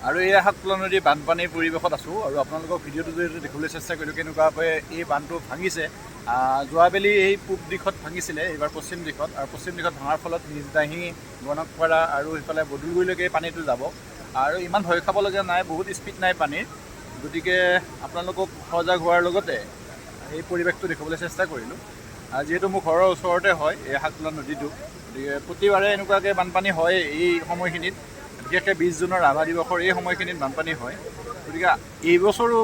আৰু এই হাততোলা নদী বানপানীৰ পৰিৱেশত আছোঁ আৰু আপোনালোকক ভিডিঅ'টো জৰিয়তে দেখিবলৈ চেষ্টা কৰিলোঁ কেনেকুৱাকৈ এই বানটো ভাঙিছে। যোৱাবেলি এই পূব দিশত ভাঙিছিলে, এইবাৰ পশ্চিম দিশত, আৰু পশ্চিম দিশত ভঙাৰ ফলত নিজদাহি গণকপাৰা আৰু সেইফালে বদুলগুৰিলৈকে পানীটো যাব আৰু ইমান ভয় খাবলগীয়া নাই, বহুত স্পীড নাই পানীৰ। গতিকে আপোনালোকক সজাগ হোৱাৰ লগতে এই পৰিৱেশটো দেখুৱাবলৈ চেষ্টা কৰিলোঁ। যিহেতু মোৰ ঘৰৰ ওচৰতে হয় এই হাততোলা নদীটো, গতিকে প্ৰতিবাৰে এনেকুৱাকৈ বানপানী হয় এই সময়খিনিত, বিশেষকৈ 20 জুনৰ ৰাভা দিৱসৰ এই সময়খিনিত বানপানী হয়। গতিকে এইবছৰো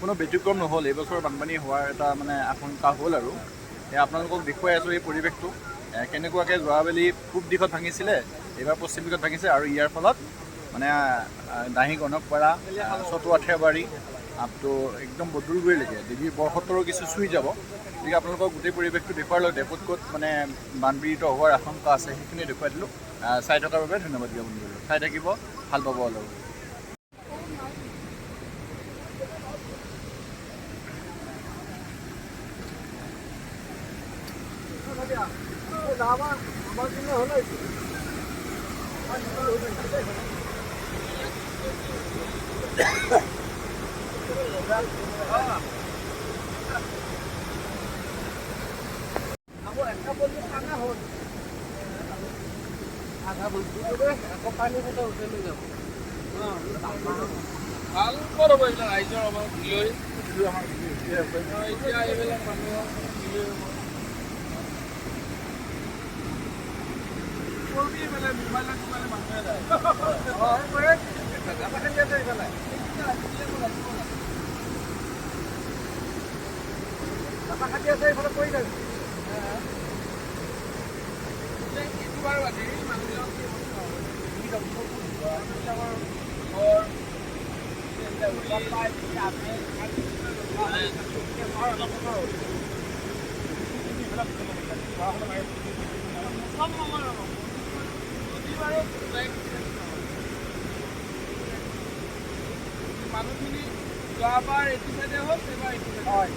কোনো ব্যতিক্ৰম নহ'ল, এইবছৰ বানপানী হোৱাৰ এটা মানে আশংকা হ'ল। আৰু আপোনালোকক দেখুৱাই আছোঁ এই পৰিৱেশটো কেনেকুৱাকৈ যোৱাবেলি পূব দিশত ভাঙিছিলে, এইবাৰ পশ্চিম দিশত ভাঙিছে আৰু ইয়াৰ ফলত মানে দাহি গণকপাৰা, চতুৱা ঠেবাৰী আপটো একদম বদুলগুৰিলৈকে দেৱীৰ বৰসত্তৰো কিছু চুই যাব। গতিকে আপোনালোকক গোটেই পৰিৱেশটো দেখুৱাৰ লগতে ক'ত ক'ত মানে বানপীড়িত হোৱাৰ আশংকা আছে সেইখিনি দেখুৱাই দিলোঁ। চাই থকাৰ বাবে ধন্যবাদ জ্ঞাপন কৰিলোঁ। চাই থাকিব, ভাল পাব অলপ। ভাল ক'ত হ'ব এইবিলাক ৰাইজৰ আমাৰ লৈ এতিয়া এইবিলাক মানুহক মানুহে মানুহখিনি যোৱাবাৰ এইটো চাইডে হ'ল, এইবাৰ এইটো চাইডে হয়।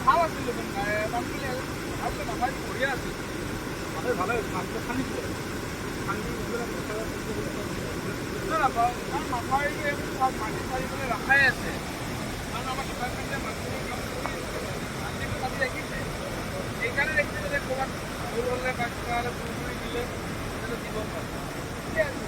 ভাল আছিল ভালকৈ নাপাই বঢ়িয়া আছিল। ভালে মাছটো খান্দি নাপাওঁ কাৰণ মাথাউৰিটো মাটি চাৰিফালে ৰখাই আছে, কাৰণ আমাৰ ডিপাৰ্টমেণ্টে মাছখিনি কাম কৰি মাটিটো কাটি ৰাখিছে। সেইকাৰণে দেখিছে যে ক'ৰবাত ভুল হ'লে বা কিবা হ'লে ভুল কৰি দিলে দিব পাৰে। ঠিকে আছে।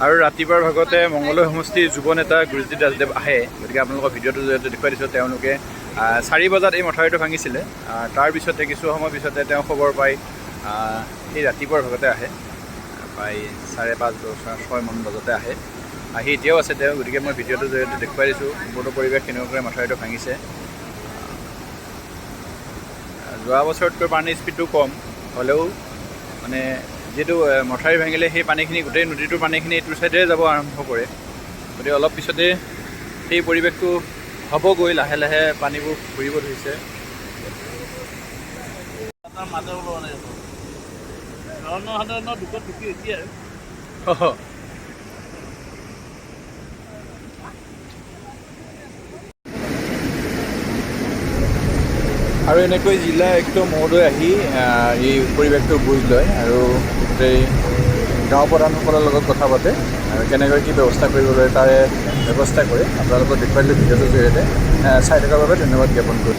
আৰু ৰাতিপুৱাৰ ভাগতে মংগলদৈ সমষ্টিৰ যুৱ নেতা গুৰুজ্যোতি ৰাজদেৱ আহে। গতিকে আপোনালোকৰ ভিডিঅ'টো জৰিয়তে দেখুৱাই দিছোঁ। তেওঁলোকে 4 বজাত এই মথাউৰিটো ভাঙিছিলে, তাৰপিছতে কিছু সময় পিছতে তেওঁ খবৰ পাই সেই ৰাতিপুৱাৰ ভাগতে আহে, প্ৰায় 5:30-6 মান বজাতে আহে। আহি এতিয়াও আছে তেওঁ। গতিকে মই ভিডিঅ'টোৰ জৰিয়তে দেখুৱাই দিছোঁ সম্পূৰ্ণ পৰিৱেশ কেনেকুৱাকৈ মথাউৰিটো ভাঙিছে। যোৱা বছৰতকৈ পানীৰ স্পীডটো কম হ'লেও মানে যিহেতু মথাউৰি ভাঙিলে সেই পানীখিনি গোটেই নদীটোৰ পানীখিনি এইটোৰ ছাইডেৰে যাব আৰম্ভ কৰে। গতিকে অলপ পিছতে সেই পৰিৱেশটো হ'বগৈ, লাহে লাহে পানীবোৰ ঘূৰিব ধৰিছে। আৰু এনেকৈ জিলা একদম মহোদয় আহি এই পৰিৱেশটো বুজ লয় আৰু গোটেই গাঁও প্ৰধানসকলৰ লগত কথা পাতে আৰু কেনেকৈ কি ব্যৱস্থা কৰিবলৈ তাৰে ব্যৱস্থা কৰে। আপোনালোকক দেখুৱাই দিলোঁ ভিডিঅ'টোৰ জৰিয়তে। চাই থকাৰ বাবে ধন্যবাদ জ্ঞাপন কৰোঁ।